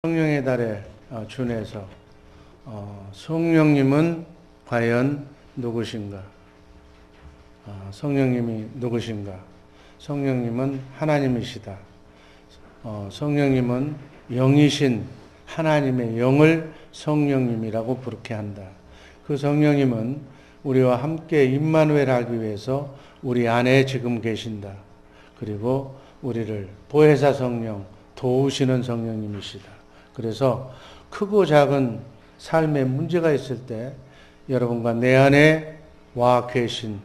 성령의 달에 준해서 성령님은 과연 누구신가? 성령님이 누구신가? 성령님은 하나님이시다. 성령님은 영이신 하나님의 영을 성령님이라고 부르게 한다. 그 성령님은 우리와 함께 임마누엘 하기 위해서 우리 안에 지금 계신다. 그리고 우리를 보혜사 성령, 도우시는 성령님이시다. 그래서 크고 작은 삶에 문제가 있을 때 여러분과 내 안에 와 계신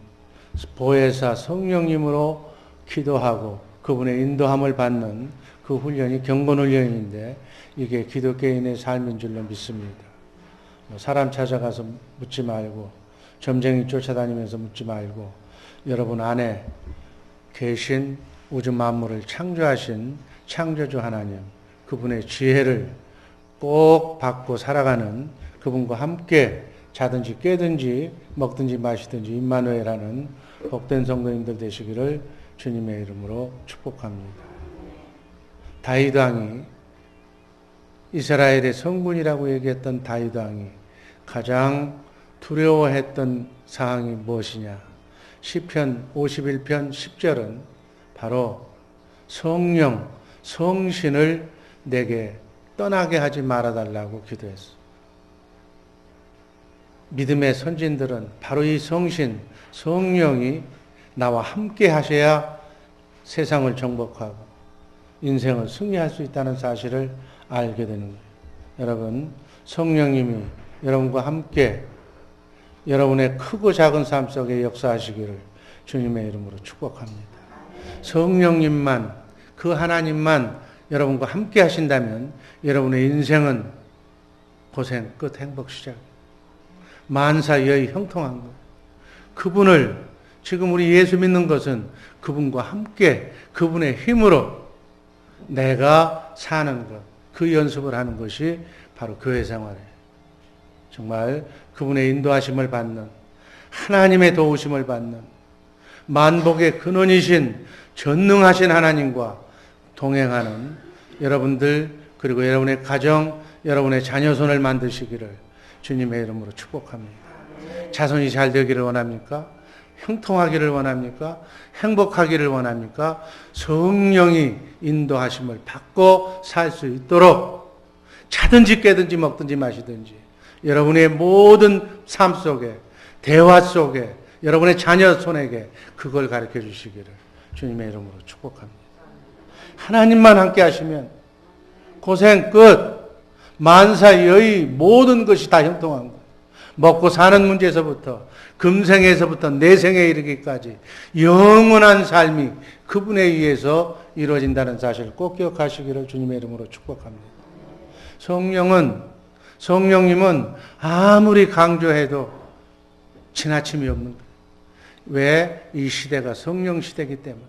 보혜사 성령님으로 기도하고 그분의 인도함을 받는 그 훈련이 경건훈련인데 이게 기독교인의 삶인 줄로 믿습니다. 사람 찾아가서 묻지 말고 점쟁이 쫓아다니면서 묻지 말고 여러분 안에 계신 우주 만물을 창조하신 창조주 하나님, 그분의 지혜를 꼭 받고 살아가는 그분과 함께 자든지 깨든지 먹든지 마시든지 임마누엘하는 복된 성도님들 되시기를 주님의 이름으로 축복합니다. 다윗 왕이 이스라엘의 성군이라고 얘기했던 다윗 왕이 가장 두려워했던 사항이 무엇이냐? 시편 51편 10절은 바로 성령, 성신을 내게 떠나게 하지 말아달라고 기도했어. 믿음의 선진들은 바로 이 성신, 성령이 나와 함께 하셔야 세상을 정복하고 인생을 승리할 수 있다는 사실을 알게 되는 거예요. 여러분, 성령님이 여러분과 함께 여러분의 크고 작은 삶 속에 역사하시기를 주님의 이름으로 축복합니다. 성령님만, 그 하나님만 여러분과 함께 하신다면 여러분의 인생은 고생 끝 행복 시작. 만사여의 형통한 것. 그분을 지금 우리 예수 믿는 것은 그분과 함께 그분의 힘으로 내가 사는 것, 그 연습을 하는 것이 바로 교회 생활이에요. 정말 그분의 인도하심을 받는, 하나님의 도우심을 받는, 만복의 근원이신 전능하신 하나님과 동행하는 여러분들, 그리고 여러분의 가정, 여러분의 자녀 손을 만드시기를 주님의 이름으로 축복합니다. 자손이 잘 되기를 원합니까? 형통하기를 원합니까? 행복하기를 원합니까? 성령이 인도하심을 받고 살 수 있도록 자든지 깨든지 먹든지 마시든지 여러분의 모든 삶 속에, 대화 속에, 여러분의 자녀 손에게 그걸 가르쳐 주시기를 주님의 이름으로 축복합니다. 하나님만 함께 하시면 고생 끝, 만사여의 모든 것이 다 형통한 거예요. 먹고 사는 문제에서부터 금생에서부터 내생에 이르기까지 영원한 삶이 그분에 의해서 이루어진다는 사실을 꼭 기억하시기를 주님의 이름으로 축복합니다. 성령님은 아무리 강조해도 지나침이 없는 거예요. 왜? 이 시대가 성령 시대이기 때문에.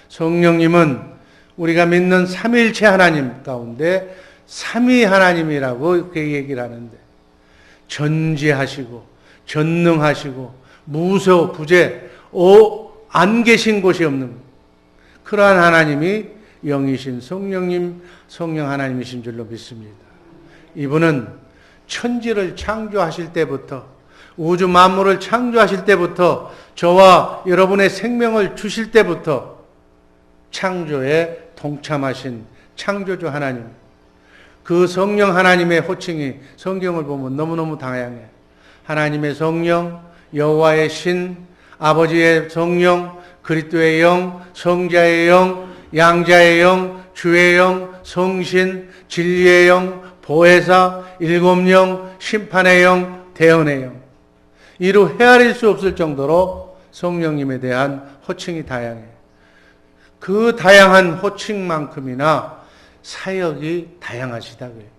성령님은 우리가 믿는 삼위일체 하나님 가운데 삼위 하나님이라고 이렇게 얘기를 하는데 전지하시고 전능하시고 무소 부재 안 계신 곳이 없는 그러한 하나님이 영이신 성령님, 성령 하나님이신 줄로 믿습니다. 이분은 천지를 창조하실 때부터 우주 만물을 창조하실 때부터 저와 여러분의 생명을 주실 때부터 창조에 동참하신 창조주 하나님, 그 성령 하나님의 호칭이 성경을 보면 너무너무 다양해. 하나님의 성령, 여호와의 신, 아버지의 성령, 그리스도의 영, 성자의 영, 양자의 영, 주의 영, 성신, 진리의 영, 보혜사, 일곱 영, 심판의 영, 대언의 영. 이루 헤아릴 수 없을 정도로 성령님에 대한 호칭이 다양해. 그 다양한 호칭만큼이나 사역이 다양하시다 그래요.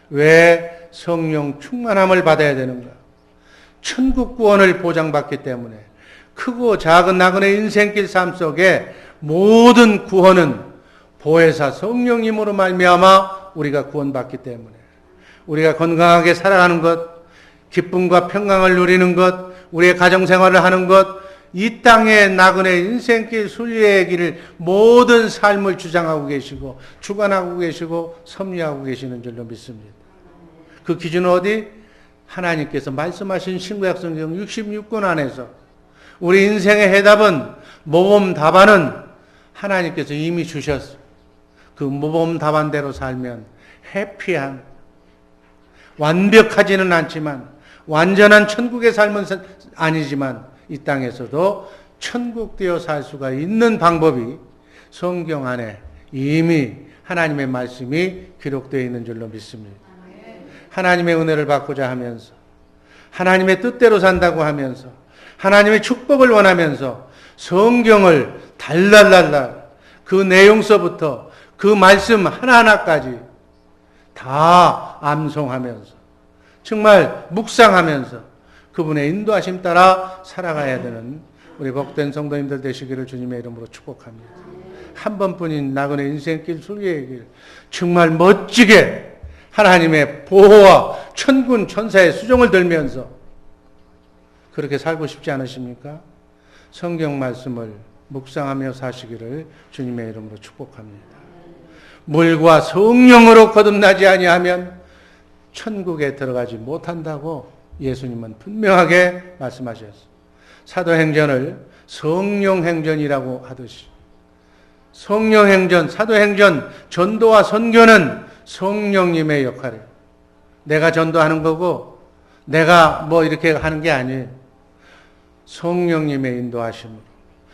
왜 성령 충만함을 받아야 되는가? 천국 구원을 보장받기 때문에 크고 작은 나그네 인생길 삶 속에 모든 구원은 보혜사 성령님으로 말미암아 우리가 구원받기 때문에 우리가 건강하게 살아가는 것, 기쁨과 평강을 누리는 것, 우리의 가정생활을 하는 것, 이 땅의 나그네 인생길 순례의 길을 모든 삶을 주장하고 계시고 주관하고 계시고 섭리하고 계시는 줄로 믿습니다. 그 기준은 어디? 하나님께서 말씀하신 신구약 성경 66권 안에서 우리 인생의 해답은 모범 답안은 하나님께서 이미 주셨어요. 그 모범 답안대로 살면 해피한, 완벽하지는 않지만 완전한 천국의 삶은 아니지만 이 땅에서도 천국되어 살 수가 있는 방법이 성경 안에 이미 하나님의 말씀이 기록되어 있는 줄로 믿습니다. 하나님의 은혜를 받고자 하면서 하나님의 뜻대로 산다고 하면서 하나님의 축복을 원하면서 성경을 달달달달 그 내용서부터 그 말씀 하나하나까지 다 암송하면서 정말 묵상하면서 그분의 인도하심 따라 살아가야 되는 우리 복된 성도님들 되시기를 주님의 이름으로 축복합니다. 한 번뿐인 나그네 인생길 순례의 길 정말 멋지게 하나님의 보호와 천군 천사의 수종을 들면서 그렇게 살고 싶지 않으십니까? 성경 말씀을 묵상하며 사시기를 주님의 이름으로 축복합니다. 물과 성령으로 거듭나지 아니하면 천국에 들어가지 못한다고 예수님은 분명하게 말씀하셨어요. 사도행전을 성령행전이라고 하듯이 성령행전, 사도행전, 전도와 선교는 성령님의 역할이에요. 내가 전도하는 거고 내가 뭐 이렇게 하는 게 아니에요. 성령님의 인도하심으로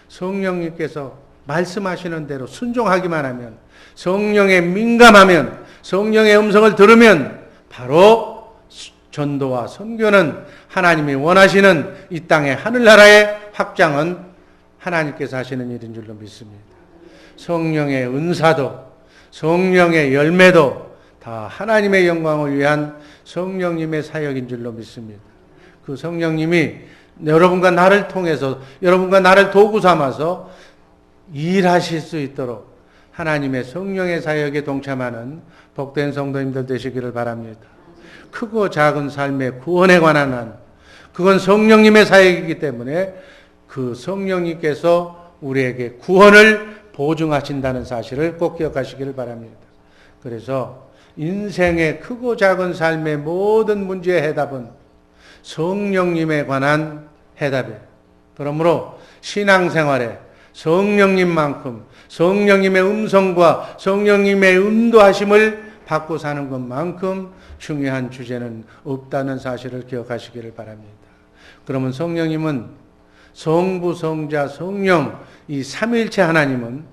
성령님께서 말씀하시는 대로 순종하기만 하면 성령에 민감하면 성령의 음성을 들으면 바로 전도와 선교는 하나님이 원하시는 이 땅의 하늘나라의 확장은 하나님께서 하시는 일인 줄로 믿습니다. 성령의 은사도 성령의 열매도 다 하나님의 영광을 위한 성령님의 사역인 줄로 믿습니다. 그 성령님이 여러분과 나를 통해서 여러분과 나를 도구 삼아서 일하실 수 있도록 하나님의 성령의 사역에 동참하는 복된 성도님들 되시기를 바랍니다. 크고 작은 삶의 구원에 관한 한 그건 성령님의 사역이기 때문에 그 성령님께서 우리에게 구원을 보증하신다는 사실을 꼭 기억하시기를 바랍니다. 그래서 인생의 크고 작은 삶의 모든 문제의 해답은 성령님에 관한 해답이에요. 그러므로 신앙생활에 성령님만큼 성령님의 음성과 성령님의 인도하심을 받고 사는 것만큼 중요한 주제는 없다는 사실을 기억하시기를 바랍니다. 그러면 성령님은 성부, 성자, 성령 이 삼위일체 하나님은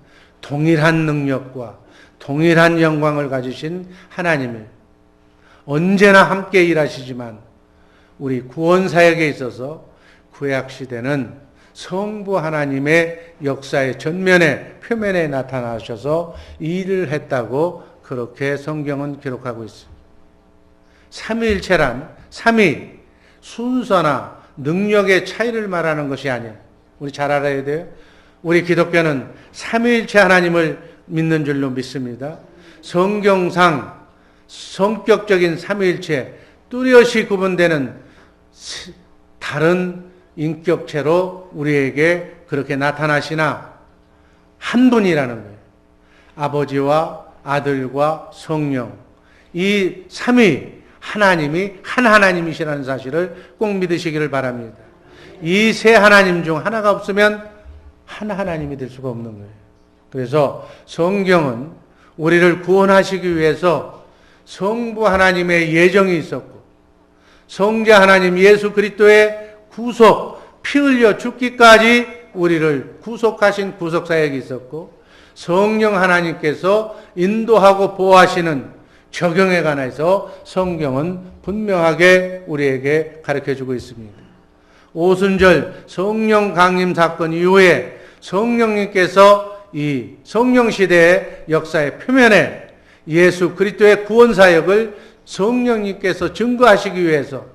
동일한 능력과 동일한 영광을 가지신 하나님을 언제나 함께 일하시지만 우리 구원사역에 있어서 구약시대는 성부 하나님의 역사의 전면에 표면에 나타나셔서 일을 했다고 그렇게 성경은 기록하고 있습니다. 삼위일체란 삼위 순서나 능력의 차이를 말하는 것이 아니에요. 우리 잘 알아야 돼요. 우리 기독교는 삼위일체 하나님을 믿는 줄로 믿습니다. 성경상 성격적인 삼위일체 뚜렷이 구분되는 다른 인격체로 우리에게 그렇게 나타나시나 한 분이라는 거예요. 아버지와 아들과 성령 이 삼위 하나님이 한 하나님이시라는 사실을 꼭 믿으시기를 바랍니다. 이 세 하나님 중 하나가 없으면 한 하나님이 될 수가 없는 거예요. 그래서 성경은 우리를 구원하시기 위해서 성부 하나님의 예정이 있었고 성자 하나님 예수 그리스도의 구속, 피 흘려 죽기까지 우리를 구속하신 구속사역이 있었고 성령 하나님께서 인도하고 보호하시는 적용에 관해서 성경은 분명하게 우리에게 가르쳐주고 있습니다. 오순절 성령 강림 사건 이후에 성령님께서 이 성령시대의 역사의 표면에 예수 그리스도의 구원사역을 성령님께서 증거하시기 위해서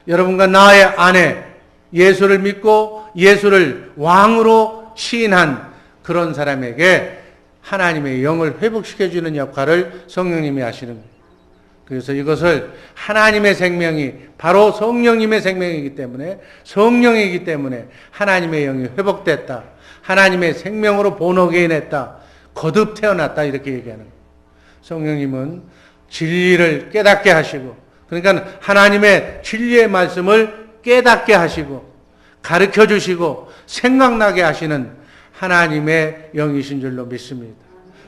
여러분과 나의 안에 예수를 믿고 예수를 왕으로 시인한 그런 사람에게 하나님의 영을 회복시켜주는 역할을 성령님이 하시는 거예요. 그래서 이것을 하나님의 생명이 바로 성령님의 생명이기 때문에, 성령이기 때문에 하나님의 영이 회복됐다, 하나님의 생명으로 본어게인했다, 거듭 태어났다, 이렇게 얘기하는 거예요. 성령님은 진리를 깨닫게 하시고, 그러니까 하나님의 진리의 말씀을 깨닫게 하시고 가르쳐 주시고 생각나게 하시는 하나님의 영이신 줄로 믿습니다.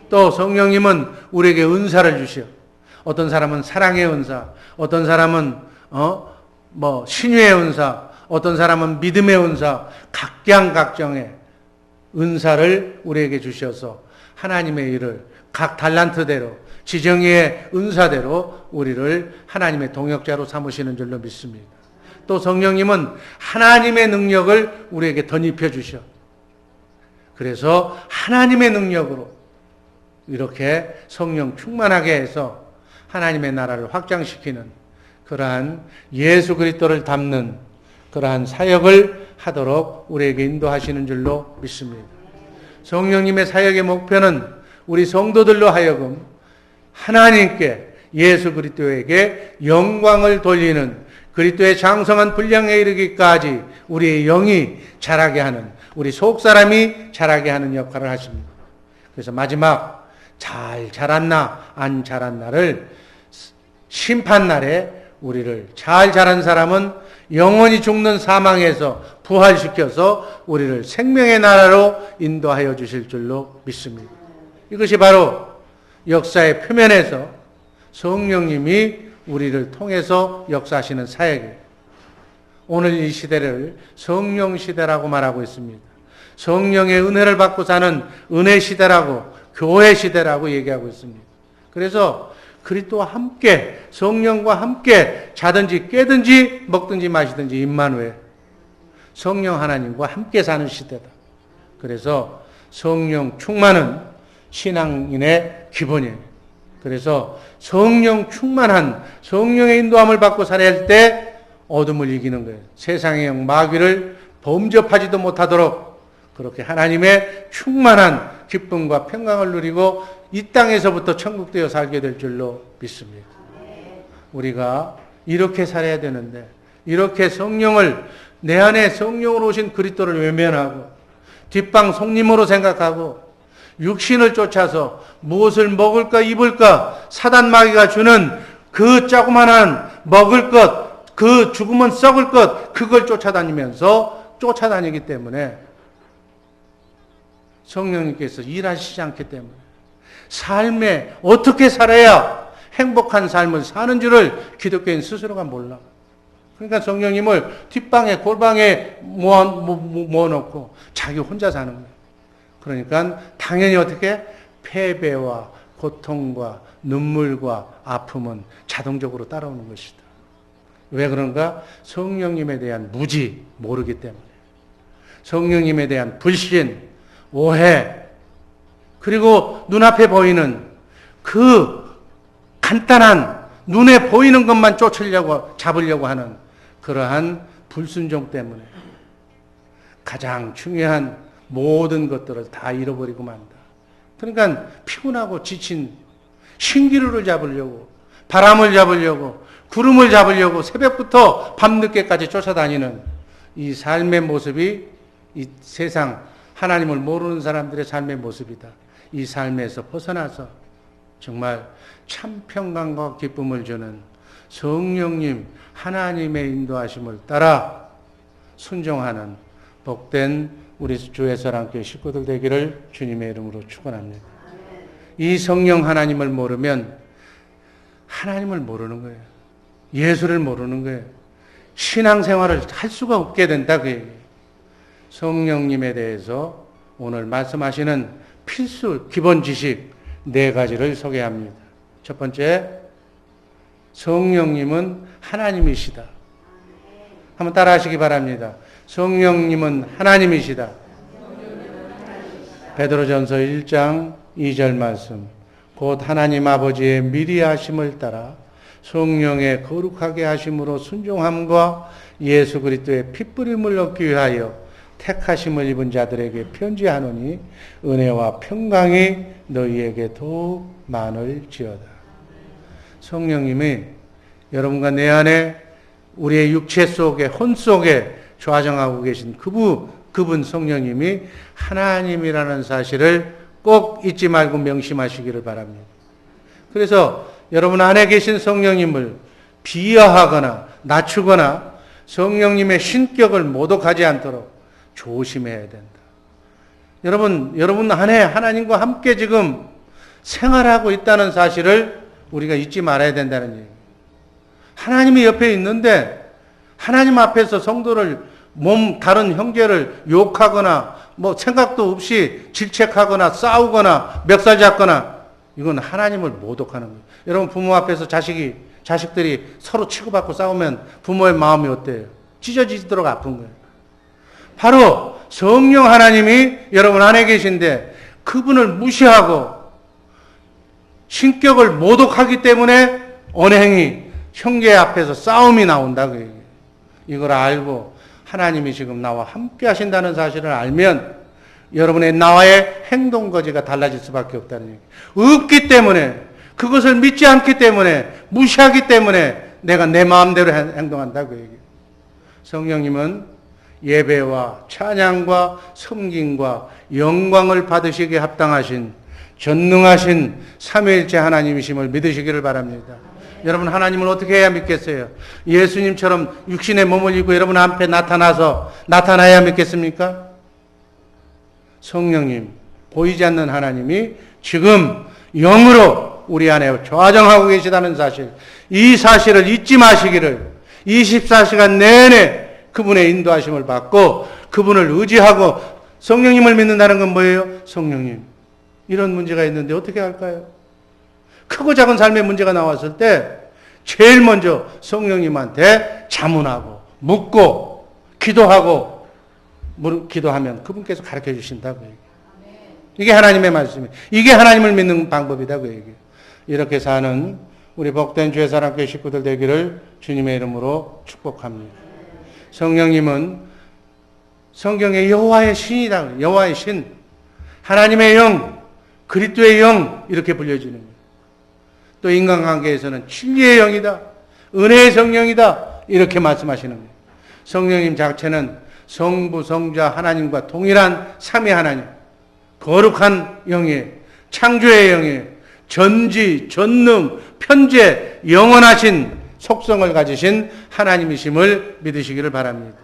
또 성령님은 우리에게 은사를 주시오. 어떤 사람은 사랑의 은사, 어떤 사람은 신유의 은사, 어떤 사람은 믿음의 은사, 각양각정의 은사를 우리에게 주셔서 하나님의 일을 각 달란트대로, 지정의 은사대로 우리를 하나님의 동역자로 삼으시는 줄로 믿습니다. 또 성령님은 하나님의 능력을 우리에게 덧입혀 주셔. 그래서 하나님의 능력으로 이렇게 성령 충만하게 해서 하나님의 나라를 확장시키는 그러한 예수 그리스도를 담는 그러한 사역을 하도록 우리에게 인도하시는 줄로 믿습니다. 성령님의 사역의 목표는 우리 성도들로 하여금 하나님께, 예수 그리스도에게 영광을 돌리는, 그리스도의 장성한 분량에 이르기까지 우리의 영이 자라게 하는, 우리 속사람이 자라게 하는 역할을 하십니다. 그래서 마지막 잘 자랐나 안 자랐나를 심판날에 우리를 잘 자란 사람은 영원히 죽는 사망에서 부활시켜서 우리를 생명의 나라로 인도하여 주실 줄로 믿습니다. 이것이 바로 역사의 표면에서 성령님이 우리를 통해서 역사하시는 사역이에요. 오늘 이 시대를 성령 시대라고 말하고 있습니다. 성령의 은혜를 받고 사는 은혜 시대라고, 교회 시대라고 얘기하고 있습니다. 그래서 그리스도와 함께, 성령과 함께 자든지 깨든지 먹든지 마시든지 임마누엘, 성령 하나님과 함께 사는 시대다. 그래서 성령 충만은 신앙인의 기본이에요. 그래서 성령 충만한, 성령의 인도함을 받고 살아야 할 때 어둠을 이기는 거예요. 세상의 영 마귀를 범접하지도 못하도록 그렇게 하나님의 충만한 기쁨과 평강을 누리고 이 땅에서부터 천국 되어 살게 될 줄로 믿습니다. 우리가 이렇게 살아야 되는데, 이렇게 성령을, 내 안에 성령으로 오신 그리스도를 외면하고 뒷방 손님으로 생각하고 육신을 쫓아서 무엇을 먹을까 입을까 사단 마귀가 주는 그 조그만한 먹을 것, 그 죽으면 썩을 것, 그걸 쫓아다니기 때문에 성령님께서 일하시지 않기 때문에 삶에 어떻게 살아야 행복한 삶을 사는 줄을 기독교인 스스로가 몰라. 그러니까 성령님을 뒷방에 골방에 모아놓고 자기 혼자 사는 거예요. 그러니까 당연히 어떻게 패배와 고통과 눈물과 아픔은 자동적으로 따라오는 것이다. 왜 그런가? 성령님에 대한 무지, 모르기 때문에. 성령님에 대한 불신, 오해, 그리고 눈앞에 보이는 그 간단한 눈에 보이는 것만 잡으려고 하는 그러한 불순종 때문에 가장 중요한 모든 것들을 다 잃어버리고 만다. 그러니까 피곤하고 지친 신기루를 잡으려고, 바람을 잡으려고, 구름을 잡으려고 새벽부터 밤늦게까지 쫓아다니는 이 삶의 모습이 이 세상 하나님을 모르는 사람들의 삶의 모습이다. 이 삶에서 벗어나서 정말 참 평강과 기쁨을 주는 성령님 하나님의 인도하심을 따라 순종하는 복된 우리 주의 사랑교회 식구들 되기를 주님의 이름으로 축원합니다. 이 성령 하나님을 모르면 하나님을 모르는 거예요. 예수를 모르는 거예요. 신앙생활을 할 수가 없게 된다 그 얘기예요. 성령님에 대해서 오늘 말씀하시는 필수 기본 지식 4가지를 소개합니다. 첫 번째, 성령님은 하나님이시다. 한번 따라하시기 바랍니다. 성령님은 하나님이시다. 베드로전서 1장 2절 말씀. 곧 하나님 아버지의 미리 하심을 따라 성령의 거룩하게 하심으로 순종함과 예수 그리스도의 핏부림을 얻기 위하여 택하심을 입은 자들에게 편지하노니 은혜와 평강이 너희에게 더욱 많을지어다. 성령님이 여러분과 내 안에 우리의 육체 속에 혼 속에 좌정하고 계신 그분 성령님이 하나님이라는 사실을 꼭 잊지 말고 명심하시기를 바랍니다. 그래서 여러분 안에 계신 성령님을 비하하거나 낮추거나 성령님의 신격을 모독하지 않도록 조심해야 된다. 여러분 안에 하나님과 함께 지금 생활하고 있다는 사실을 우리가 잊지 말아야 된다는 얘기예요. 하나님이 옆에 있는데 하나님 앞에서 성도를 다른 형제를 욕하거나 생각도 없이 질책하거나 싸우거나 멱살 잡거나 이건 하나님을 모독하는 거예요. 여러분 부모 앞에서 자식들이 서로 치고받고 싸우면 부모의 마음이 어때요? 찢어지도록 아픈 거예요. 바로 성령 하나님이 여러분 안에 계신데 그분을 무시하고 신격을 모독하기 때문에 언행이 형제 앞에서 싸움이 나온다고 얘기해요. 이걸 알고 하나님이 지금 나와 함께 하신다는 사실을 알면 여러분의 나와의 행동 거지가 달라질 수밖에 없다는 얘기예요. 없기 때문에 그것을 믿지 않기 때문에 무시하기 때문에 내가 내 마음대로 행동한다고 얘기해요. 성령님은 예배와 찬양과 섬김과 영광을 받으시기에 합당하신 전능하신 삼위일체 하나님이심을 믿으시기를 바랍니다. 여러분 하나님을 어떻게 해야 믿겠어요? 예수님처럼 육신에 몸을 입고 여러분 앞에 나타나야 믿겠습니까? 성령님, 보이지 않는 하나님이 지금 영으로 우리 안에 좌정하고 계시다는 사실, 이 사실을 잊지 마시기를 24시간 내내 그분의 인도하심을 받고 그분을 의지하고 성령님을 믿는다는 건 뭐예요? 성령님, 이런 문제가 있는데 어떻게 할까요? 크고 작은 삶의 문제가 나왔을 때 제일 먼저 성령님한테 자문하고 묻고 기도하고 기도하면 그분께서 가르쳐 주신다고 얘기해요. 이게 하나님의 말씀이에요. 이게 하나님을 믿는 방법이다고 얘기해요. 이렇게 사는 우리 복된 주의 사랑교회 식구들 되기를 주님의 이름으로 축복합니다. 성령님은 성경의 여호와의 신이다. 여호와의 신, 하나님의 영, 그리스도의 영 이렇게 불려지는 거예요. 또 인간관계에서는 진리의 영이다, 은혜의 성령이다 이렇게 말씀하시는 거예요. 성령님 자체는 성부, 성자 하나님과 동일한 삼위 하나님, 거룩한 영이에요. 창조의 영이에요. 전지, 전능, 편재, 영원하신 속성을 가지신 하나님이심을 믿으시기를 바랍니다.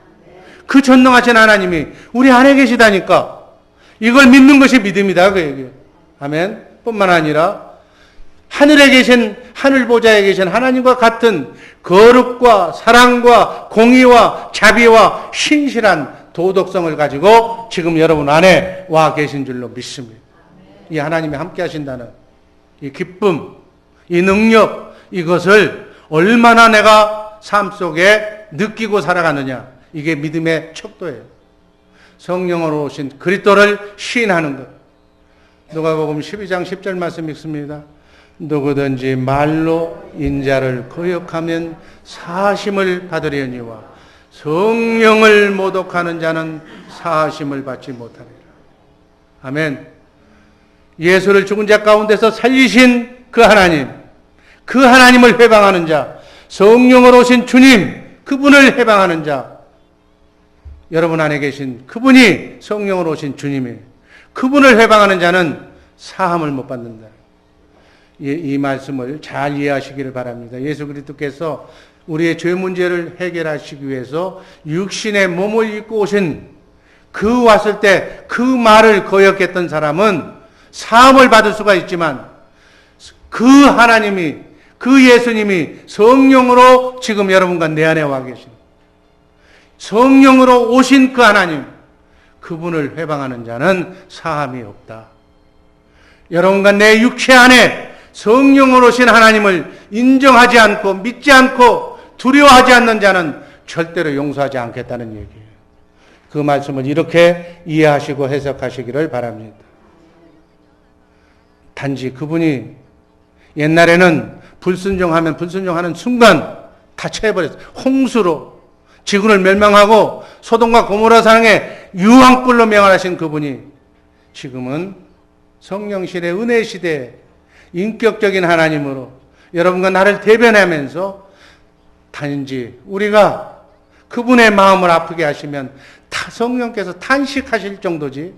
그 전능하신 하나님이 우리 안에 계시다니까 이걸 믿는 것이 믿음이다 그 얘기예요. 아멘. 뿐만 아니라 하늘에 계신 하늘 보좌에 계신 하나님과 같은 거룩과 사랑과 공의와 자비와 신실한 도덕성을 가지고 지금 여러분 안에 와 계신 줄로 믿습니다. 이 하나님이 함께 하신다는 이 기쁨, 이 능력, 이것을 얼마나 내가 삶 속에 느끼고 살아가느냐, 이게 믿음의 척도예요. 성령으로 오신 그리스도를 시인하는 것. 누가복음 12장 10절 말씀 읽습니다. 누구든지 말로 인자를 거역하면 사심을 받으려니와 성령을 모독하는 자는 사심을 받지 못하리라. 아멘. 예수를 죽은 자 가운데서 살리신 그 하나님, 그 하나님을 회방하는 자, 성령으로 오신 주님, 그분을 회방하는 자, 여러분 안에 계신 그분이 성령으로 오신 주님이에요. 그분을 회방하는 자는 사함을 못 받는다. 이 말씀을 잘 이해하시기를 바랍니다. 예수 그리스도께서 우리의 죄 문제를 해결하시기 위해서 육신의 몸을 입고 오신 그 왔을 때 그 말을 거역했던 사람은 사함을 받을 수가 있지만 그 하나님이, 그 예수님이 성령으로 지금 여러분과 내 안에 와 계신 성령으로 오신 그 하나님, 그분을 회방하는 자는 사함이 없다. 여러분과 내 육체 안에 성령으로 오신 하나님을 인정하지 않고 믿지 않고 두려워하지 않는 자는 절대로 용서하지 않겠다는 얘기예요. 그 말씀을 이렇게 이해하시고 해석하시기를 바랍니다. 단지 그분이 옛날에는 불순종하는 순간 다 채워버렸어요. 홍수로 지구를 멸망하고 소돔과 고모라 상에 유황불로 멸하신 그분이 지금은 성령실의 은혜 시대에 인격적인 하나님으로 여러분과 나를 대변하면서 단지 우리가 그분의 마음을 아프게 하시면 성령께서 탄식하실 정도지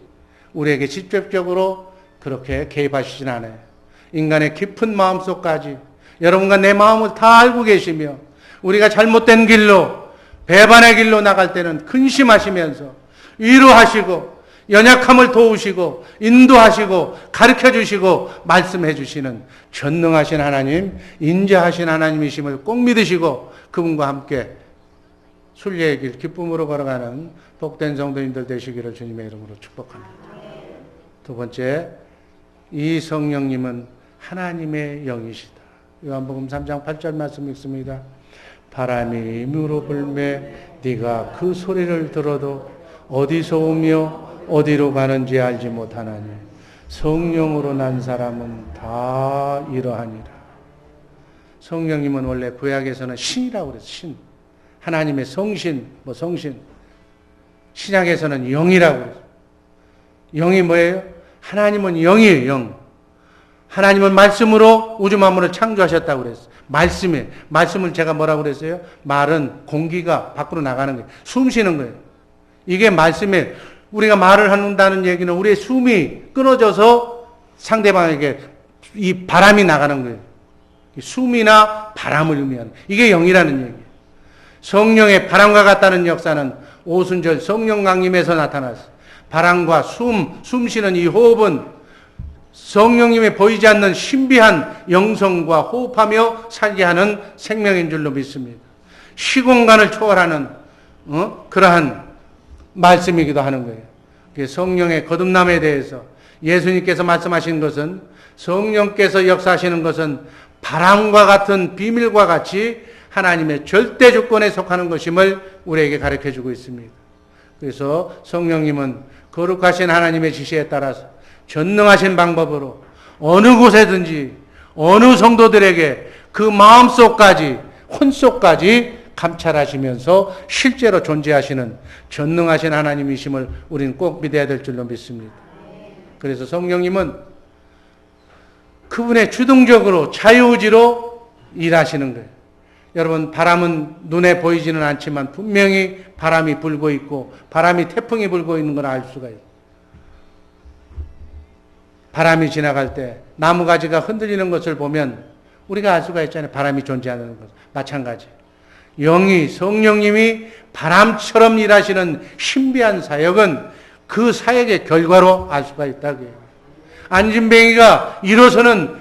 우리에게 직접적으로 그렇게 개입하시진 않아요. 인간의 깊은 마음속까지 여러분과 내 마음을 다 알고 계시며 우리가 잘못된 길로 배반의 길로 나갈 때는 근심하시면서 위로하시고 연약함을 도우시고 인도하시고 가르쳐주시고 말씀해주시는 전능하신 하나님, 인자하신 하나님이심을 꼭 믿으시고 그분과 함께 순례의 길 기쁨으로 걸어가는 복된 성도님들 되시기를 주님의 이름으로 축복합니다. 두 번째, 이 성령님은 하나님의 영이시다. 요한복음 3장 8절 말씀 읽습니다. 바람이 임으로 불매 네가 그 소리를 들어도 어디서 오며 어디로 가는지 알지 못하나니 성령으로 난 사람은 다 이러하니라. 성령님은 원래 구약에서는 신이라고 그랬어요. 신. 하나님의 성신, 성신. 신약에서는 영이라고 그랬어요. 영이 뭐예요? 하나님은 영이에요, 영. 하나님은 말씀으로 우주 만물을 창조하셨다고 그랬어요. 말씀을 제가 뭐라고 그랬어요? 말은 공기가 밖으로 나가는 거예요. 숨 쉬는 거예요. 이게 말씀이에요. 우리가 말을 한다는 얘기는 우리의 숨이 끊어져서 상대방에게 이 바람이 나가는 거예요. 숨이나 바람을 의미하는 이게 영이라는 얘기예요. 성령의 바람과 같다는 역사는 오순절 성령 강림에서 나타났어요. 바람과 숨 쉬는 이 호흡은 성령님의 보이지 않는 신비한 영성과 호흡하며 살게 하는 생명인 줄로 믿습니다. 시공간을 초월하는 그러한 말씀이기도 하는 거예요. 성령의 거듭남에 대해서 예수님께서 말씀하신 것은 성령께서 역사하시는 것은 바람과 같은 비밀과 같이 하나님의 절대 주권에 속하는 것임을 우리에게 가르쳐주고 있습니다. 그래서 성령님은 거룩하신 하나님의 지시에 따라서 전능하신 방법으로 어느 곳에든지 어느 성도들에게 그 마음속까지 혼속까지 감찰하시면서 실제로 존재하시는 전능하신 하나님이심을 우리는 꼭 믿어야 될 줄로 믿습니다. 그래서 성령님은 그분의 주동적으로 자유의지로 일하시는 거예요. 여러분, 바람은 눈에 보이지는 않지만 분명히 바람이 불고 있고 바람이 태풍이 불고 있는 걸 알 수가 있어요. 바람이 지나갈 때 나무가지가 흔들리는 것을 보면 우리가 알 수가 있잖아요. 바람이 존재하는 것. 마찬가지. 성령님이 바람처럼 일하시는 신비한 사역은 그 사역의 결과로 알 수가 있다고요. 안진뱅이가 일어서는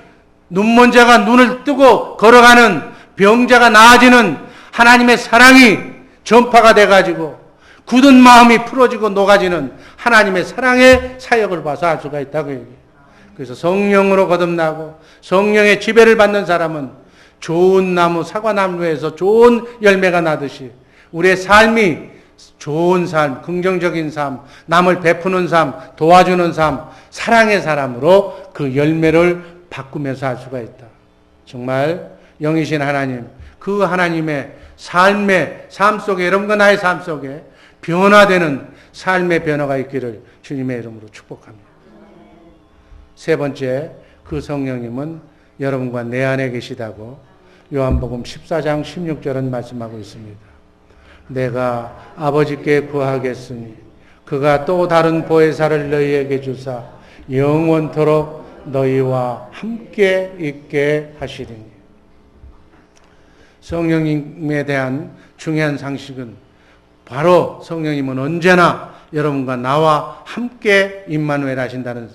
눈먼 자가 눈을 뜨고 걸어가는 병자가 나아지는 하나님의 사랑이 전파가 돼가지고 굳은 마음이 풀어지고 녹아지는 하나님의 사랑의 사역을 봐서 알 수가 있다고요. 그래서 성령으로 거듭나고 성령의 지배를 받는 사람은 좋은 나무, 사과나무에서 좋은 열매가 나듯이 우리의 삶이 좋은 삶, 긍정적인 삶, 남을 베푸는 삶, 도와주는 삶, 사랑의 사람으로 그 열매를 바꾸면서 할 수가 있다. 정말 영이신 하나님, 그 하나님의 삶 속에, 여러분과 나의 삶 속에 변화되는 삶의 변화가 있기를 주님의 이름으로 축복합니다. 세 번째, 그 성령님은 여러분과 내 안에 계시다고 요한복음 14장 16절은 말씀하고 있습니다. 내가 아버지께 구하겠으니 그가 또 다른 보혜사를 너희에게 주사 영원토록 너희와 함께 있게 하시리니. 성령님에 대한 중요한 상식은 바로 성령님은 언제나 여러분과 나와 함께 임마누엘 하신다는,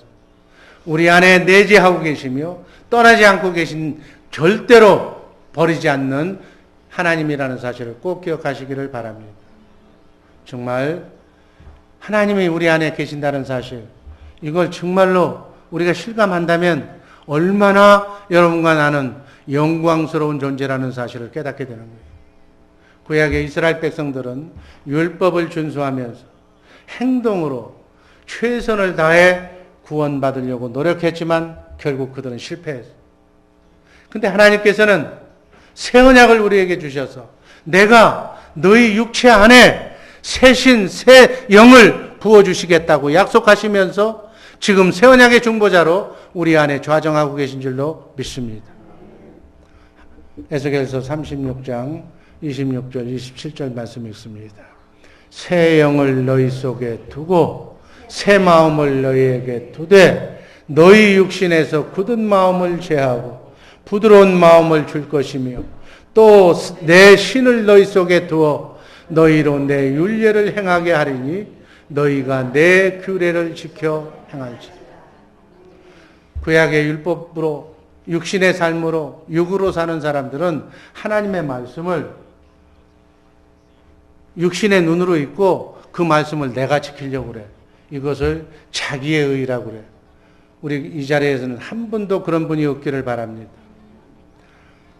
우리 안에 내재하고 계시며 떠나지 않고 계신, 절대로 버리지 않는 하나님이라는 사실을 꼭 기억하시기를 바랍니다. 정말 하나님이 우리 안에 계신다는 사실, 이걸 정말로 우리가 실감한다면 얼마나 여러분과 나는 영광스러운 존재라는 사실을 깨닫게 되는 거예요. 구약의 이스라엘 백성들은 율법을 준수하면서 행동으로 최선을 다해 구원받으려고 노력했지만 결국 그들은 실패했어요. 근데 하나님께서는 새 언약을 우리에게 주셔서 내가 너희 육체 안에 새신, 새 영을 부어주시겠다고 약속하시면서 지금 새 언약의 중보자로 우리 안에 좌정하고 계신 줄로 믿습니다. 에스겔서 36장 26절 27절 말씀 읽습니다. 새 영을 너희 속에 두고 새 마음을 너희에게 두되 너희 육신에서 굳은 마음을 제하고 부드러운 마음을 줄 것이며 또 내 신을 너희 속에 두어 너희로 내 율례를 행하게 하리니 너희가 내 규례를 지켜 행할지. 구약의 율법으로 육신의 삶으로 육으로 사는 사람들은 하나님의 말씀을 육신의 눈으로 읽고 그 말씀을 내가 지키려고 그래. 이것을 자기의 의라고 그래. 우리 이 자리에서는 한 분도 그런 분이 없기를 바랍니다.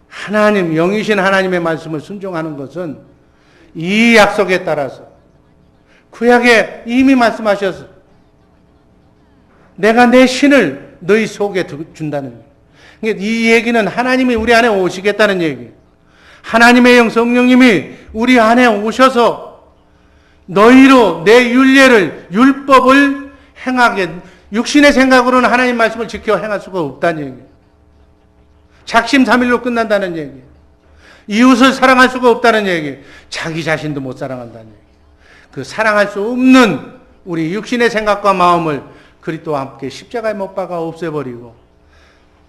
하나님, 영이신 하나님의 말씀을 순종하는 것은 이 약속에 따라서 구약에 이미 말씀하셔서 내가 내 신을 너희 속에 준다는 거예요. 그러니까 이 얘기는 하나님이 우리 안에 오시겠다는 얘기예요. 하나님의 영 성령님이 우리 안에 오셔서 너희로 내 율례를 율법을 행하게, 육신의 생각으로는 하나님 말씀을 지켜 행할 수가 없다는 얘기예요. 작심삼일로 끝난다는 얘기예요. 이웃을 사랑할 수가 없다는 얘기예요. 자기 자신도 못 사랑한다는 얘기예요. 그 사랑할 수 없는 우리 육신의 생각과 마음을 그리스도와 함께 십자가에 못 박아 없애버리고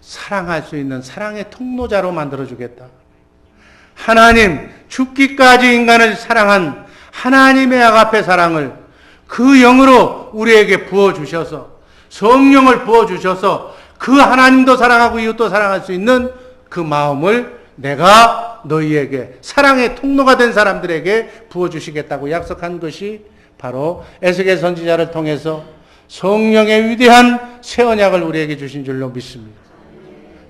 사랑할 수 있는 사랑의 통로자로 만들어주겠다. 하나님, 죽기까지 인간을 사랑한 하나님의 아가페 사랑을 그 영으로 우리에게 부어주셔서 성령을 부어주셔서 그 하나님도 사랑하고 이웃도 사랑할 수 있는 그 마음을 내가 너희에게 사랑의 통로가 된 사람들에게 부어주시겠다고 약속한 것이 바로 에스겔 선지자를 통해서 성령의 위대한 새 언약을 우리에게 주신 줄로 믿습니다.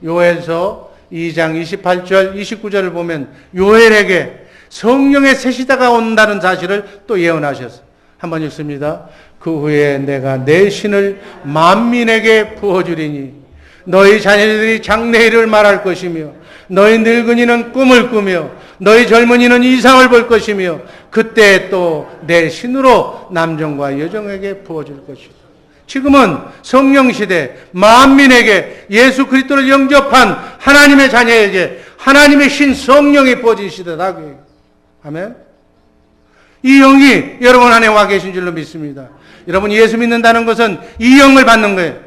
요엘서 2장 28절 29절을 보면 요엘에게 성령의 새 시대가 온다는 사실을 또 예언하셨어요. 한번 읽습니다. 그 후에 내가 내 신을 만민에게 부어주리니 너희 자녀들이 장래일을 말할 것이며 너희 늙은이는 꿈을 꾸며 너희 젊은이는 이상을 볼 것이며 그때 또 내 신으로 남정과 여정에게 부어줄 것이다. 지금은 성령시대 만민에게 예수 그리스도를 영접한 하나님의 자녀에게 하나님의 신 성령이 부어진 시대다. 아멘. 이 영이 여러분 안에 와 계신 줄로 믿습니다. 여러분 예수 믿는다는 것은 이 영을 받는 거예요.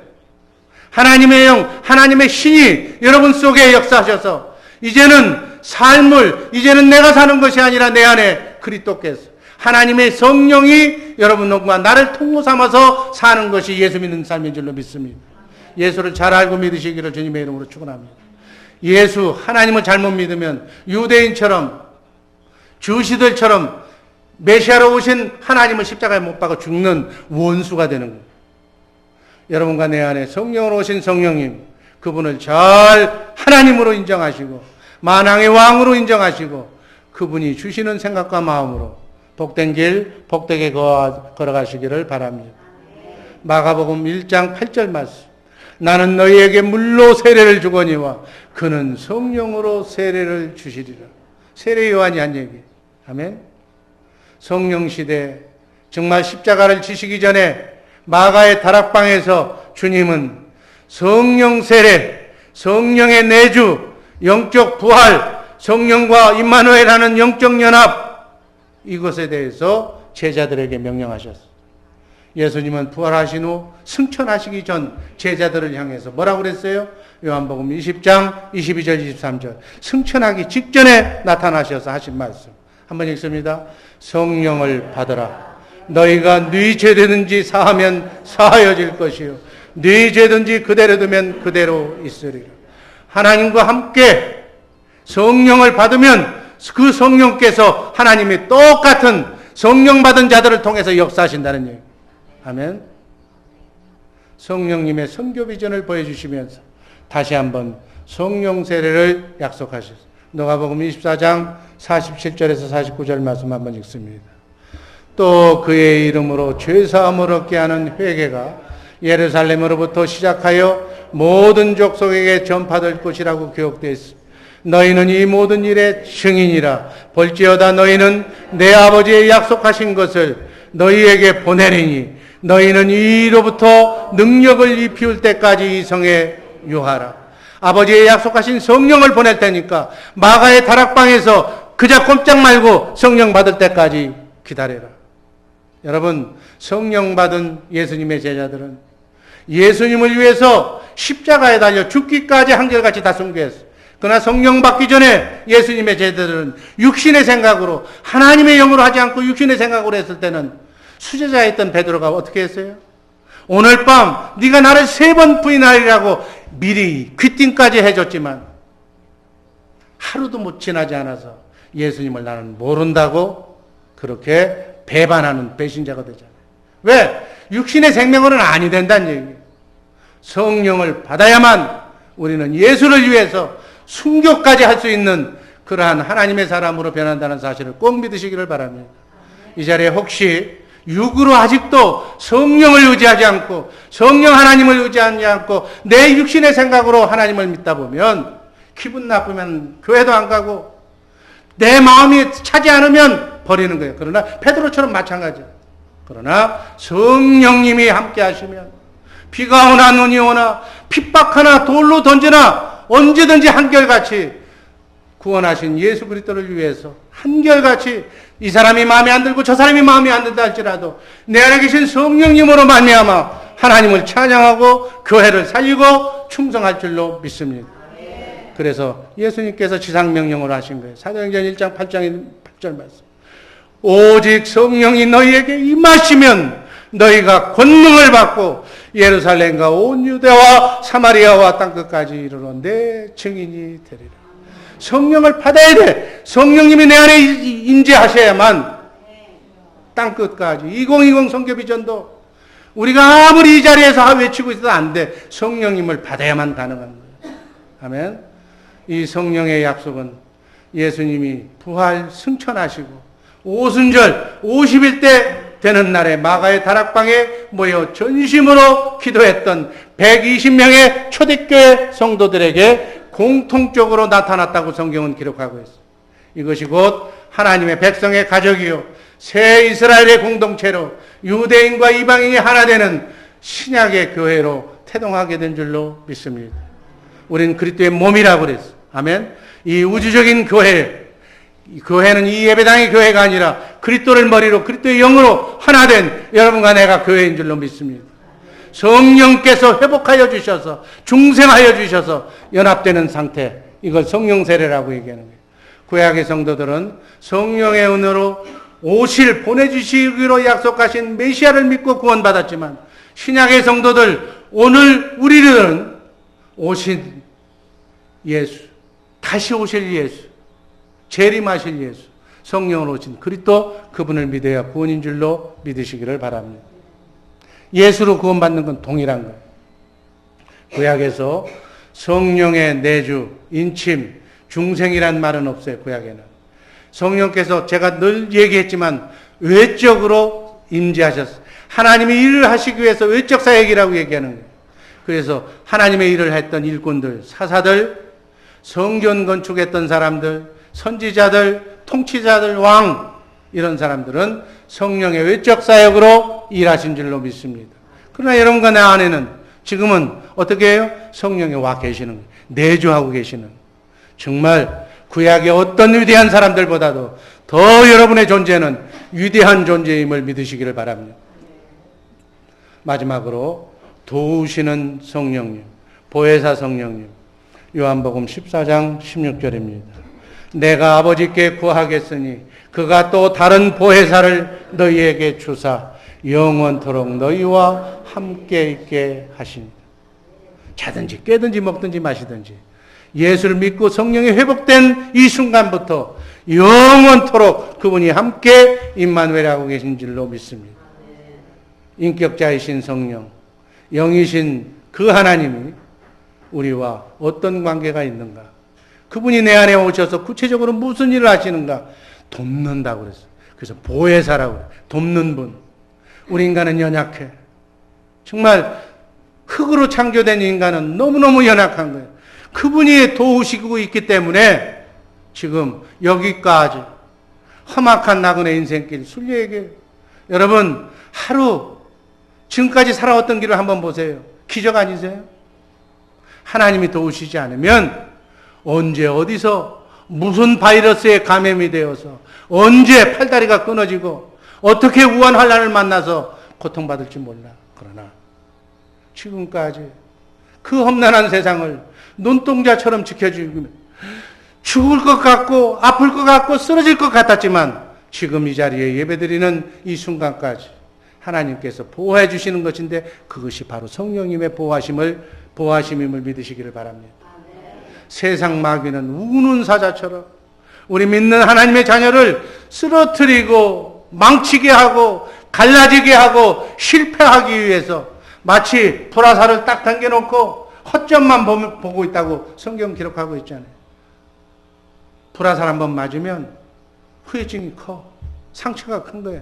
하나님의 영, 하나님의 신이 여러분 속에 역사하셔서 이제는 삶을, 이제는 내가 사는 것이 아니라 내 안에 그리스도께서 하나님의 성령이 여러분과 나를 통로 삼아서 사는 것이 예수 믿는 삶인 줄로 믿습니다. 예수를 잘 알고 믿으시기를 주님의 이름으로 축원합니다. 예수, 하나님을 잘못 믿으면 유대인처럼 주시들처럼 메시아로 오신 하나님을 십자가에 못 박아 죽는 원수가 되는 거예요. 여러분과 내 안에 성령으로 오신 성령님, 그분을 잘 하나님으로 인정하시고 만왕의 왕으로 인정하시고 그분이 주시는 생각과 마음으로 복된 길, 복되게 걸어가시기를 바랍니다. 마가복음 1장 8절 말씀. 나는 너희에게 물로 세례를 주거니와 그는 성령으로 세례를 주시리라. 세례 요한이 한 얘기. 아멘. 성령 시대 정말 십자가를 지시기 전에 마가의 다락방에서 주님은 성령 세례, 성령의 내주, 영적 부활, 성령과 임마누엘하는 영적 연합, 이것에 대해서 제자들에게 명령하셨어요. 예수님은 부활하신 후 승천하시기 전 제자들을 향해서 뭐라고 그랬어요? 요한복음 20장 22절 23절 승천하기 직전에 나타나셔서 하신 말씀 한번 읽습니다. 성령을 받으라. 너희가 네 죄든지 사하면 사하여질 것이요 네 죄든지 그대로 두면 그대로 있으리라. 하나님과 함께 성령을 받으면 그 성령께서 하나님이 똑같은 성령 받은 자들을 통해서 역사하신다는 얘기. 아멘. 성령님의 선교 비전을 보여주시면서 다시 한번 성령 세례를 약속하셨어요. 누가복음 24장 47절에서 49절 말씀 한번 읽습니다. 또 그의 이름으로 죄사함을 얻게 하는 회개가 예루살렘으로부터 시작하여 모든 족속에게 전파될 것이라고 기록되어 있습니다. 너희는 이 모든 일의 증인이라. 볼지어다 너희는 내 아버지의 약속하신 것을 너희에게 보내리니 너희는 이로부터 능력을 입히울 때까지 이 성에 유하라. 아버지의 약속하신 성령을 보낼 테니까 마가의 다락방에서 그저 꼼짝 말고 성령 받을 때까지 기다려라. 여러분, 성령 받은 예수님의 제자들은 예수님을 위해서 십자가에 달려 죽기까지 한결같이 다 순교했어요. 그러나 성령 받기 전에 예수님의 제자들은 육신의 생각으로, 하나님의 영으로 하지 않고 육신의 생각으로 했을 때는 수제자였던 베드로가 어떻게 했어요? 오늘 밤 네가 나를 3번 부인하리라고 미리 귀띔까지 해줬지만 하루도 못 지나지 않아서 예수님을 나는 모른다고 그렇게 배반하는 배신자가 되잖아요. 왜? 육신의 생명으로는 아니 된다는 얘기예요. 성령을 받아야만 우리는 예수를 위해서 순교까지 할 수 있는 그러한 하나님의 사람으로 변한다는 사실을 꼭 믿으시기를 바랍니다. 이 자리에 혹시 육으로 아직도 성령을 의지하지 않고 성령 하나님을 의지하지 않고 내 육신의 생각으로 하나님을 믿다 보면 기분 나쁘면 교회도 안 가고 내 마음이 차지 않으면 버리는 거예요. 그러나 베드로처럼 마찬가지예요. 그러나 성령님이 함께 하시면 비가 오나 눈이 오나 핍박하나 돌로 던지나 언제든지 한결같이 구원하신 예수 그리스도를 위해서 한결같이 이 사람이 마음에 안 들고 저 사람이 마음에 안 든다 할지라도 내 안에 계신 성령님으로 말미암아 하나님을 찬양하고 교회를 살리고 충성할 줄로 믿습니다. 그래서 예수님께서 지상명령으로 하신 거예요. 사도행전 1장 8절 말씀. 오직 성령이 너희에게 임하시면 너희가 권능을 받고 예루살렘과 온 유대와 사마리아와 땅끝까지 이르러 내 증인이 되리라. 성령을 받아야 돼. 성령님이 내 안에 임재하셔야만 땅끝까지 2020 선교비전도 우리가 아무리 이 자리에서 외치고 있어도 안 돼. 성령님을 받아야만 가능한 거예요. 아멘. 이 성령의 약속은 예수님이 부활 승천하시고 오순절 50일 때 되는 날에 마가의 다락방에 모여 전심으로 기도했던 120명의 초대교회 성도들에게 공통적으로 나타났다고 성경은 기록하고 있습니다. 이것이 곧 하나님의 백성의 가족이요 새 이스라엘의 공동체로 유대인과 이방인이 하나 되는 신약의 교회로 태동하게 된 줄로 믿습니다. 우리는 그리스도의 몸이라고 그랬어요. 아멘. 이 우주적인 교회, 이 교회는 이 예배당의 교회가 아니라 그리스도를 머리로 그리스도의 영으로 하나 된 여러분과 내가 교회인 줄로 믿습니다. 성령께서 회복하여 주셔서 중생하여 주셔서 연합되는 상태, 이걸 성령 세례라고 얘기하는 거예요. 구약의 성도들은 성령의 은혜로 오실 보내주시기로 약속하신 메시아를 믿고 구원받았지만 신약의 성도들, 오늘 우리들은 오신 예수, 다시 오실 예수, 재림하실 예수, 성령으로 오신 그리스도, 그분을 믿어야 구원인 줄로 믿으시기를 바랍니다. 예수로 구원받는 건 동일한 거예요. 구약에서 성령의 내주, 인침, 중생이란 말은 없어요. 구약에는 성령께서 제가 늘 얘기했지만 외적으로 임재하셨어요. 하나님이 일을 하시기 위해서 외적 사역이라고 얘기하는 거예요. 그래서 하나님의 일을 했던 일꾼들, 사사들, 성전 건축했던 사람들, 선지자들, 통치자들, 왕, 이런 사람들은 성령의 외적 사역으로 일하신 줄로 믿습니다. 그러나 여러분과 내 안에는 지금은 어떻게 해요? 성령이 와 계시는 거예요. 내주하고 계시는. 정말 구약의 어떤 위대한 사람들보다도 더 여러분의 존재는 위대한 존재임을 믿으시기를 바랍니다. 마지막으로 도우시는 성령님, 보혜사 성령님, 요한복음 14장 16절입니다. 내가 아버지께 구하겠으니 그가 또 다른 보혜사를 너희에게 주사 영원토록 너희와 함께 있게 하시니라. 자든지 깨든지 먹든지 마시든지 예수를 믿고 성령이 회복된 이 순간부터 영원토록 그분이 함께 임마누엘하고 계신 줄로 믿습니다. 인격자이신 성령, 영이신 그 하나님이 우리와 어떤 관계가 있는가? 그분이 내 안에 오셔서 구체적으로 무슨 일을 하시는가? 돕는다고 그랬어요. 그래서 보혜사라고 그래요. 돕는 분. 우리 인간은 연약해. 정말 흙으로 창조된 인간은 너무너무 연약한 거예요. 그분이 도우시고 있기 때문에 지금 여기까지 험악한 나그네 인생길 순례에게 여러분 하루 지금까지 살아왔던 길을 한번 보세요. 기적 아니세요? 하나님이 도우시지 않으면 언제 어디서 무슨 바이러스에 감염이 되어서 언제 팔다리가 끊어지고 어떻게 우한 환난을 만나서 고통받을지 몰라. 그러나 지금까지 그 험난한 세상을 눈동자처럼 지켜주고 죽을 것 같고 아플 것 같고 쓰러질 것 같았지만 지금 이 자리에 예배드리는 이 순간까지 하나님께서 보호해 주시는 것인데 그것이 바로 성령님의 보호하심임을 믿으시기를 바랍니다. 세상 마귀는 우는 사자처럼 우리 믿는 하나님의 자녀를 쓰러뜨리고 망치게 하고 갈라지게 하고 실패하기 위해서 마치 불화살을 딱 당겨놓고 허점만 보고 있다고 성경 기록하고 있잖아요. 불화살 한번 맞으면 후유증이 커. 상처가 큰 거예요.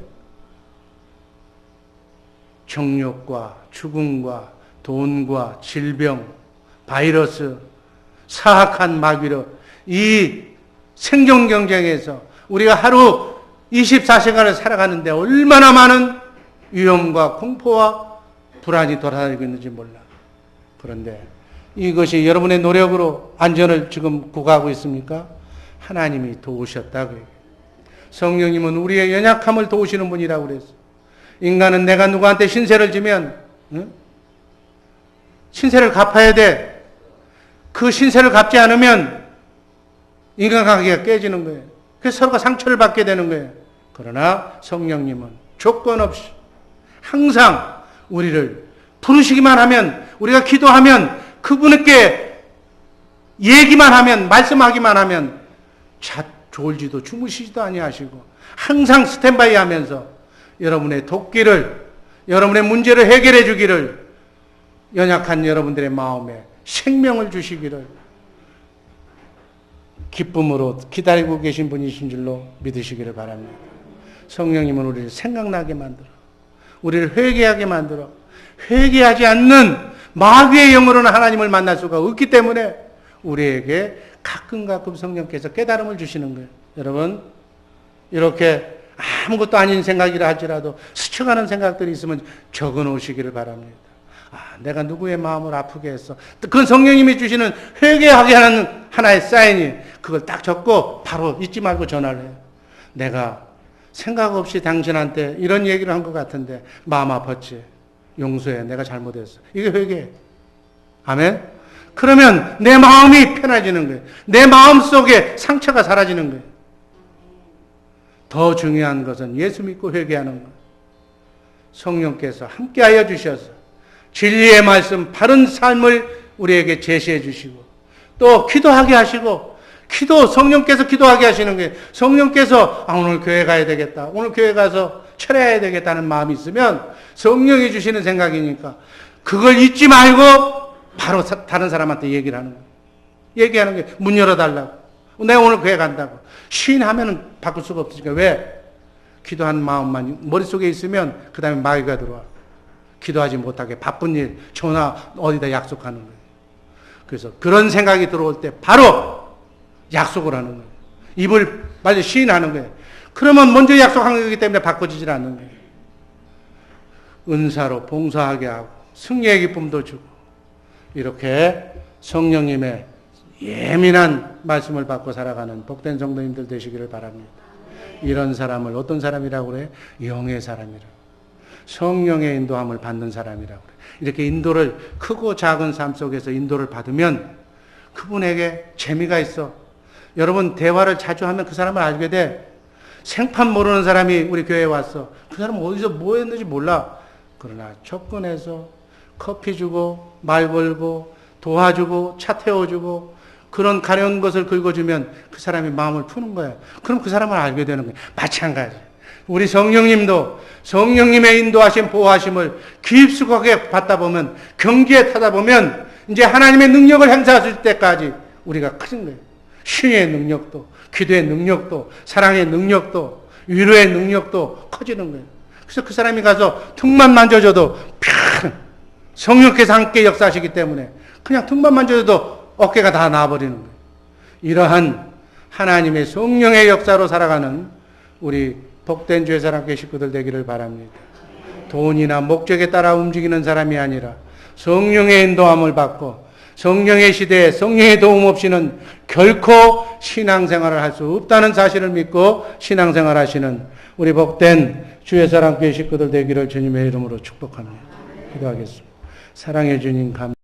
정욕과 죽음과 돈과 질병, 바이러스, 사악한 마귀로 이 생존 경쟁에서 우리가 하루 24시간을 살아가는데 얼마나 많은 위험과 공포와 불안이 돌아다니고 있는지 몰라. 그런데 이것이 여러분의 노력으로 안전을 지금 구가하고 있습니까? 하나님이 도우셨다고요. 성령님은 우리의 연약함을 도우시는 분이라고 그랬어요. 인간은 내가 누구한테 신세를 지면 신세를 갚아야 돼. 그 신세를 갚지 않으면 인간관계가 깨지는 거예요. 그래서 서로가 상처를 받게 되는 거예요. 그러나 성령님은 조건 없이 항상 우리를 부르시기만 하면, 우리가 기도하면, 그분께 얘기만 하면, 말씀하기만 하면 졸지도 주무시지도 아니하시고 항상 스탠바이 하면서 여러분의 돕기를, 여러분의 문제를 해결해 주기를, 연약한 여러분들의 마음에 생명을 주시기를 기쁨으로 기다리고 계신 분이신 줄로 믿으시기를 바랍니다. 성령님은 우리를 생각나게 만들어, 우리를 회개하게 만들어, 회개하지 않는 마귀의 영으로는 하나님을 만날 수가 없기 때문에 우리에게 가끔 성령께서 깨달음을 주시는 거예요. 여러분, 이렇게 아무것도 아닌 생각이라 할지라도 스쳐가는 생각들이 있으면 적어 놓으시기를 바랍니다. 내가 누구의 마음을 아프게 했어. 그건 성령님이 주시는 회개하게 하는 하나의 사인이, 그걸 딱 적고 바로 잊지 말고 전화를 해요. 내가 생각 없이 당신한테 이런 얘기를 한 것 같은데 마음 아팠지. 용서해. 내가 잘못했어. 이게 회개예요. 아멘? 그러면 내 마음이 편해지는 거예요. 내 마음 속에 상처가 사라지는 거예요. 더 중요한 것은 예수 믿고 회개하는 거예요. 성령께서 함께하여 주셔서 진리의 말씀, 바른 삶을 우리에게 제시해 주시고 또 기도하게 하시고, 성령께서 기도하게 하시는 거예요. 성령께서 오늘 교회 가야 되겠다, 오늘 교회 가서 철회해야 되겠다는 마음이 있으면 성령이 주시는 생각이니까 그걸 잊지 말고 바로 다른 사람한테 얘기를 하는 거예요. 얘기하는 거예요. 문 열어달라고. 내가 오늘 교회 간다고. 시인하면은 바꿀 수가 없으니까. 왜? 기도한 마음만 머릿속에 있으면 그 다음에 마귀가 들어와. 기도하지 못하게 바쁜 일, 전화 어디다 약속하는 거예요. 그래서 그런 생각이 들어올 때 바로 약속을 하는 거예요. 입을 빨리 시인하는 거예요. 그러면 먼저 약속한 거기 때문에 바꿔지질 않는 거예요. 은사로 봉사하게 하고 승리의 기쁨도 주고, 이렇게 성령님의 예민한 말씀을 받고 살아가는 복된 성도님들 되시기를 바랍니다. 이런 사람을 어떤 사람이라고 그래요? 영의 사람이라고. 성령의 인도함을 받는 사람이라고 그래요. 이렇게 인도를, 크고 작은 삶 속에서 인도를 받으면 그분에게 재미가 있어. 여러분, 대화를 자주 하면 그 사람을 알게 돼. 생판 모르는 사람이 우리 교회에 왔어. 그 사람은 어디서 뭐 했는지 몰라. 그러나 접근해서 커피 주고 말 걸고 도와주고 차 태워주고 그런 가려운 것을 긁어주면 그 사람이 마음을 푸는 거예요. 그럼 그 사람을 알게 되는 거예요. 마찬가지. 우리 성령님도 성령님의 인도하심, 보호하심을 깊숙하게 받다 보면, 경지에 타다 보면 이제 하나님의 능력을 행사하실 때까지 우리가 커진 거예요. 신의 능력도, 기도의 능력도, 사랑의 능력도, 위로의 능력도 커지는 거예요. 그래서 그 사람이 가서 등만 만져줘도 성령께서 함께 역사하시기 때문에 그냥 등만 만져줘도 어깨가 다 나아버리는 거예요. 이러한 하나님의 성령의 역사로 살아가는 우리 복된 주의사랑교회 식구들 되기를 바랍니다. 돈이나 목적에 따라 움직이는 사람이 아니라 성령의 인도함을 받고 성령의 시대에 성령의 도움 없이는 결코 신앙생활을 할 수 없다는 사실을 믿고 신앙생활 하시는 우리 복된 주의 사랑교회 식구들 되기를 주님의 이름으로 축복합니다. 기도하겠습니다. 사랑해 주님 감사합니다.